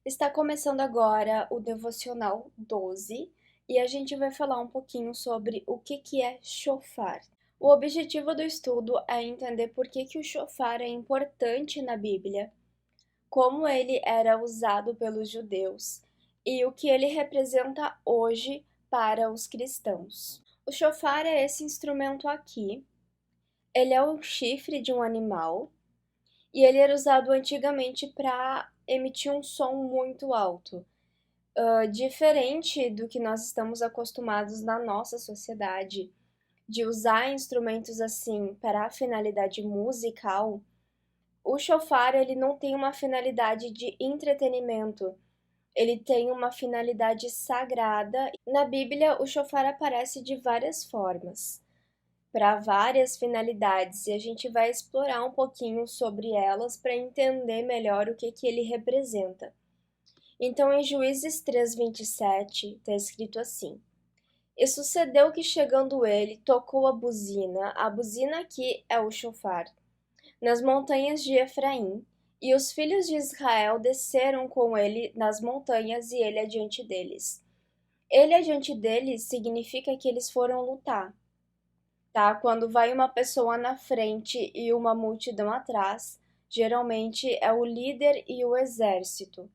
Está começando agora o Devocional 12 e a gente vai falar um pouquinho sobre o que é shofar. O objetivo do estudo é entender por que o shofar é importante na Bíblia, como ele era usado pelos judeus e o que ele representa hoje para os cristãos. O shofar é esse instrumento aqui. Ele é o chifre de um animal e ele era usado antigamente para emitir um som muito alto. Diferente do que nós estamos acostumados na nossa sociedade, de usar instrumentos assim para a finalidade musical, o chofar ele não tem uma finalidade de entretenimento, ele tem uma finalidade sagrada. Na Bíblia, o chofar aparece de várias formas, para várias finalidades, e a gente vai explorar um pouquinho sobre elas para entender melhor o que ele representa. Então, em Juízes 3:27, está escrito assim: E sucedeu que, chegando ele, tocou a buzina aqui é o chofar, nas montanhas de Efraim, e os filhos de Israel desceram com ele nas montanhas e ele adiante deles. Ele adiante deles significa que eles foram lutar, tá? Quando vai uma pessoa na frente e uma multidão atrás, geralmente é o líder e o exército.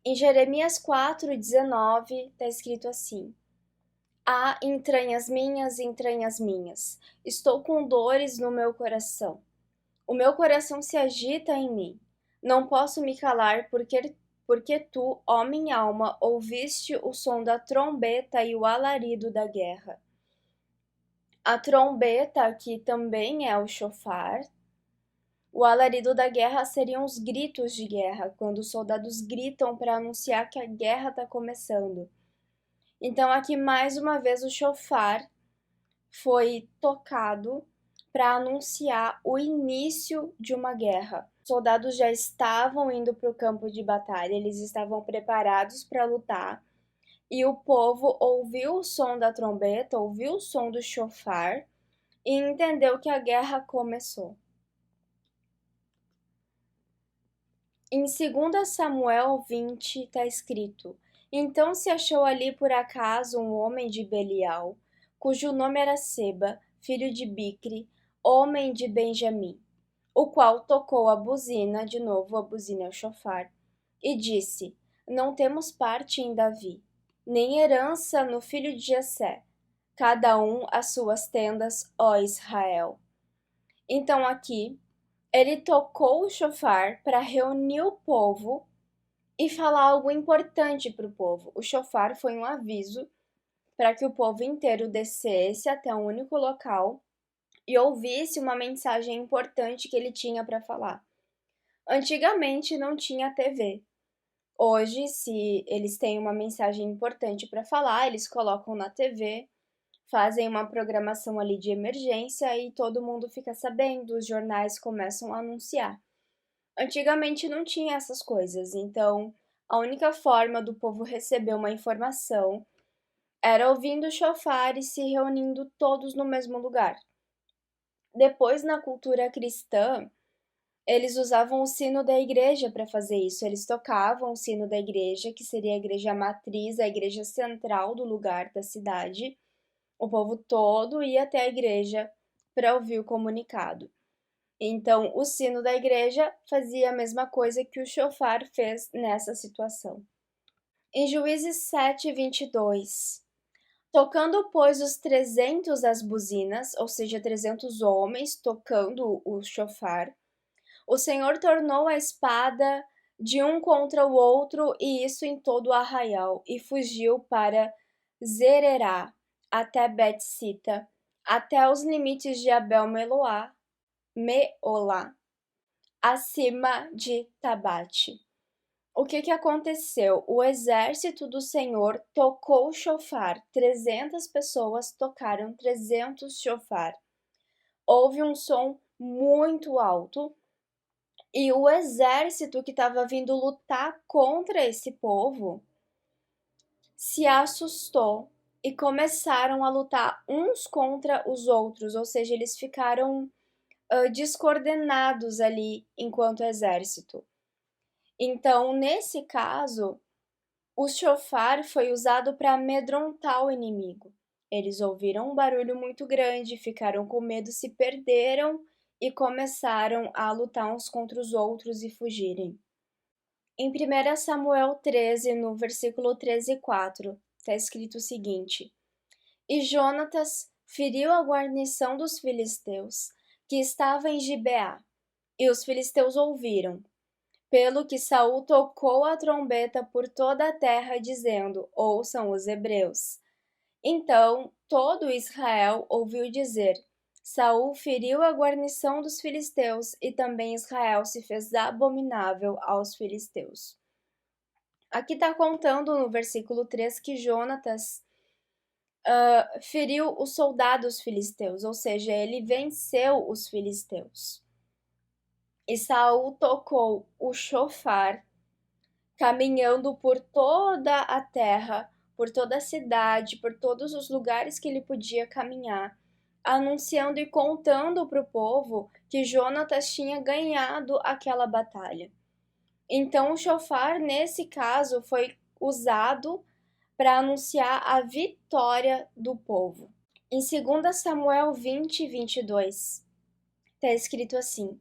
Em Jeremias 4:19 está escrito assim: Ah, entranhas minhas, estou com dores no meu coração. O meu coração se agita em mim. Não posso me calar porque tu, ó minha alma, ouviste o som da trombeta e o alarido da guerra. A trombeta, que também é o chofar, o alarido da guerra seriam os gritos de guerra, quando os soldados gritam para anunciar que a guerra está começando. Então, aqui mais uma vez o chofar foi tocado para anunciar o início de uma guerra. Os soldados já estavam indo para o campo de batalha, eles estavam preparados para lutar, e o povo ouviu o som da trombeta, ouviu o som do chofar e entendeu que a guerra começou. Em 2 Samuel 20 está escrito: Então se achou ali por acaso um homem de Belial, cujo nome era Seba, filho de Bicre, homem de Benjamim, o qual tocou a buzina, de novo a buzina é o chofar, e disse: Não temos parte em Davi, nem herança no filho de Jessé, cada um as suas tendas, ó Israel. Então aqui ele tocou o chofar para reunir o povo e falar algo importante para o povo. O chofar foi um aviso para que o povo inteiro descesse até um único local e ouvisse uma mensagem importante que ele tinha para falar. Antigamente não tinha TV. Hoje, se eles têm uma mensagem importante para falar, eles colocam na TV, fazem uma programação ali de emergência e todo mundo fica sabendo, os jornais começam a anunciar. Antigamente não tinha essas coisas, então a única forma do povo receber uma informação era ouvindo o chofar e se reunindo todos no mesmo lugar. Depois, na cultura cristã, eles usavam o sino da igreja para fazer isso. Eles tocavam o sino da igreja, que seria a igreja matriz, a igreja central do lugar da cidade. O povo todo ia até a igreja para ouvir o comunicado. Então, o sino da igreja fazia a mesma coisa que o chofar fez nessa situação. Em Juízes 7:22, tocando, pois, os 300 as buzinas, ou seja, 300 homens tocando o chofar, o Senhor tornou a espada de um contra o outro, e isso em todo o arraial, e fugiu para Zererá, até Bet-sita, até os limites de Abel-Meolá, acima de Tabate. O que aconteceu? O exército do Senhor tocou o chofar. 300 pessoas tocaram 300 chofar. Houve um som muito alto e o exército que estava vindo lutar contra esse povo se assustou e começaram a lutar uns contra os outros, ou seja, eles ficaram descoordenados ali enquanto exército. Então, nesse caso, o chofar foi usado para amedrontar o inimigo. Eles ouviram um barulho muito grande, ficaram com medo, se perderam e começaram a lutar uns contra os outros e fugirem. Em 1 Samuel 13, no versículo 13 e 4, está escrito o seguinte: E Jonatas feriu a guarnição dos filisteus, que estava em Gibeá, e os filisteus ouviram. Pelo que Saul tocou a trombeta por toda a terra, dizendo: Ouçam os hebreus. Então todo Israel ouviu dizer: Saul feriu a guarnição dos filisteus, e também Israel se fez abominável aos filisteus. Aqui está contando no versículo 3 que Jonatas feriu os soldados filisteus, ou seja, ele venceu os filisteus. E Saul tocou o chofar, caminhando por toda a terra, por toda a cidade, por todos os lugares que ele podia caminhar, anunciando e contando para o povo que Jonatas tinha ganhado aquela batalha. Então, o chofar, nesse caso, foi usado para anunciar a vitória do povo. Em 2 Samuel 20, 22, está escrito assim: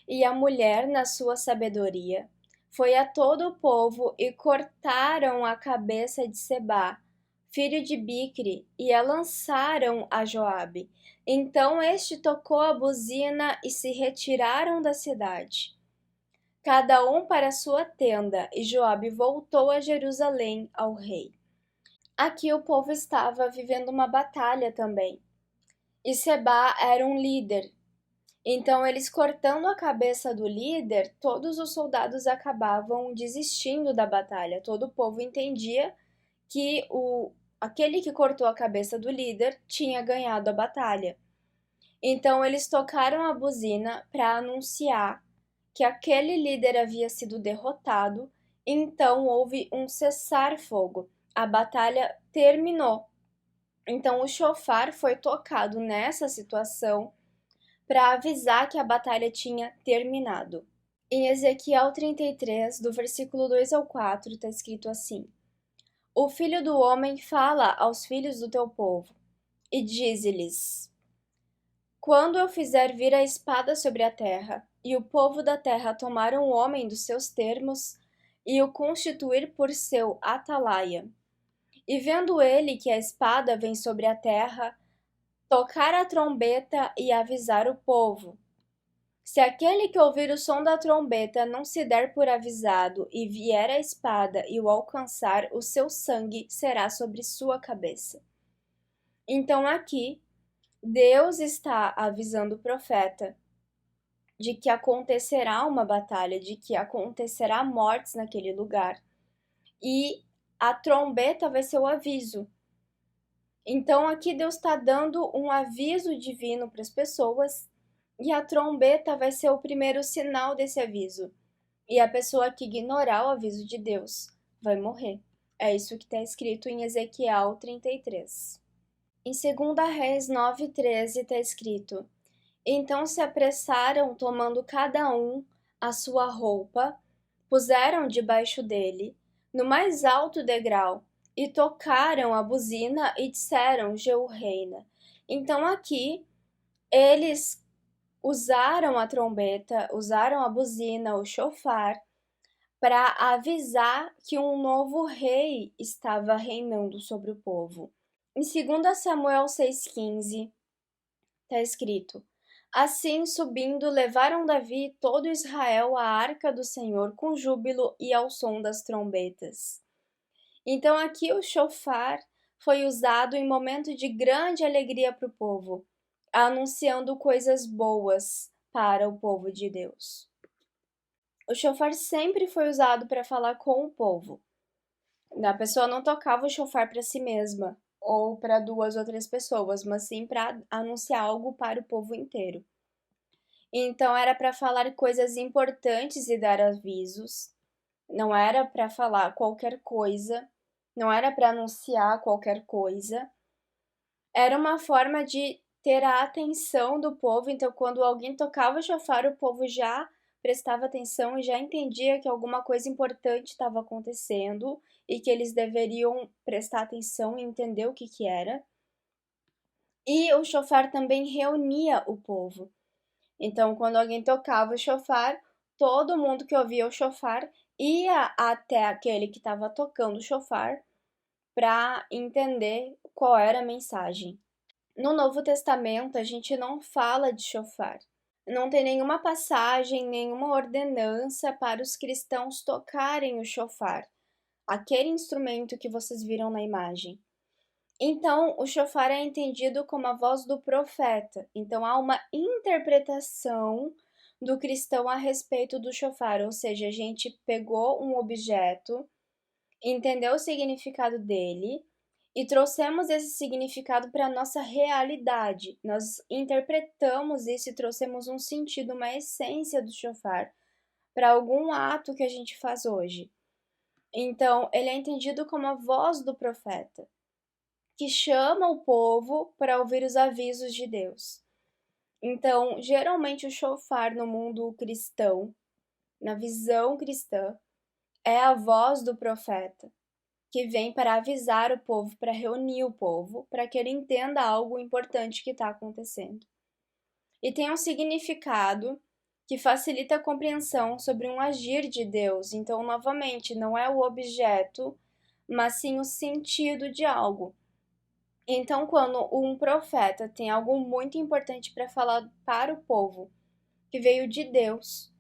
E a mulher, na sua sabedoria, foi a todo o povo e cortaram a cabeça de Sebá, filho de Bicre, e a lançaram a Joabe. Então este tocou a buzina e se retiraram da cidade, cada um para sua tenda, e Joabe voltou a Jerusalém ao rei. Aqui o povo estava vivendo uma batalha também, e Sebá era um líder. Então, eles cortando a cabeça do líder, todos os soldados acabavam desistindo da batalha. Todo o povo entendia que aquele que cortou a cabeça do líder tinha ganhado a batalha. Então, eles tocaram a buzina para anunciar que aquele líder havia sido derrotado. Então, houve um cessar-fogo. A batalha terminou. Então, o chofar foi tocado nessa situação para avisar que a batalha tinha terminado. Em Ezequiel 33, do versículo 2 ao 4, está escrito assim: O filho do homem fala aos filhos do teu povo, e dize-lhes: Quando eu fizer vir a espada sobre a terra, e o povo da terra tomar um homem dos seus termos, e o constituir por seu atalaia, e vendo ele que a espada vem sobre a terra, tocar a trombeta e avisar o povo. Se aquele que ouvir o som da trombeta não se der por avisado e vier a espada e o alcançar, o seu sangue será sobre sua cabeça. Então aqui, Deus está avisando o profeta de que acontecerá uma batalha, de que acontecerá mortes naquele lugar. E a trombeta vai ser o aviso. Então aqui Deus está dando um aviso divino para as pessoas, e a trombeta vai ser o primeiro sinal desse aviso. E a pessoa que ignorar o aviso de Deus vai morrer. É isso que está escrito em Ezequiel 33. Em 2 Reis 9:13 está escrito: Então se apressaram, tomando cada um a sua roupa, puseram debaixo dele, no mais alto degrau, e tocaram a buzina e disseram: Jeú reina. Então aqui eles usaram a trombeta, usaram a buzina, o chofar, para avisar que um novo rei estava reinando sobre o povo. Em 2 Samuel 6,15, está escrito: Assim, subindo, levaram Davi e todo Israel à arca do Senhor com júbilo e ao som das trombetas. Então aqui o chofar foi usado em momento de grande alegria para o povo, anunciando coisas boas para o povo de Deus. O chofar sempre foi usado para falar com o povo. A pessoa não tocava o chofar para si mesma ou para duas ou três pessoas, mas sim para anunciar algo para o povo inteiro. Então era para falar coisas importantes e dar avisos. Não era para falar qualquer coisa, não era para anunciar qualquer coisa. Era uma forma de ter a atenção do povo. Então, quando alguém tocava o chofar, o povo já prestava atenção e já entendia que alguma coisa importante estava acontecendo e que eles deveriam prestar atenção e entender o que que era. E o chofar também reunia o povo. Então, quando alguém tocava o chofar, todo mundo que ouvia o chofar ia até aquele que estava tocando o chofar para entender qual era a mensagem. No Novo Testamento, a gente não fala de chofar. Não tem nenhuma passagem, nenhuma ordenança para os cristãos tocarem o chofar, aquele instrumento que vocês viram na imagem. Então, o chofar é entendido como a voz do profeta. Então, há uma interpretação do cristão a respeito do chofar, ou seja, a gente pegou um objeto, entendeu o significado dele e trouxemos esse significado para a nossa realidade. Nós interpretamos isso e trouxemos um sentido, uma essência do chofar para algum ato que a gente faz hoje. Então, ele é entendido como a voz do profeta, que chama o povo para ouvir os avisos de Deus. Então, geralmente o chofar no mundo cristão, na visão cristã, é a voz do profeta, que vem para avisar o povo, para reunir o povo, para que ele entenda algo importante que está acontecendo. E tem um significado que facilita a compreensão sobre um agir de Deus. Então, novamente, não é o objeto, mas sim o sentido de algo. Então, quando um profeta tem algo muito importante para falar para o povo, que veio de Deus,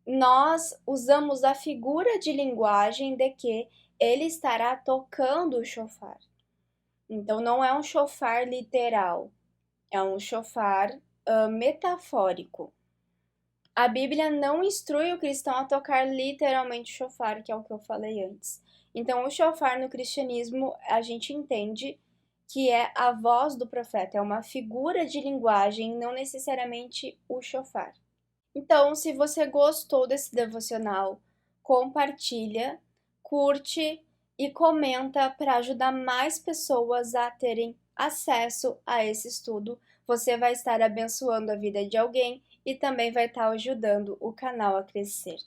nós usamos a figura de linguagem de que ele estará tocando o chofar. Então, não é um chofar literal, é um chofar metafórico. A Bíblia não instrui o cristão a tocar literalmente o chofar, que é o que eu falei antes. Então, o chofar no cristianismo, a gente entende que é a voz do profeta, é uma figura de linguagem, não necessariamente o chofar. Então, se você gostou desse devocional, compartilha, curte e comenta para ajudar mais pessoas a terem acesso a esse estudo. Você vai estar abençoando a vida de alguém e também vai estar ajudando o canal a crescer.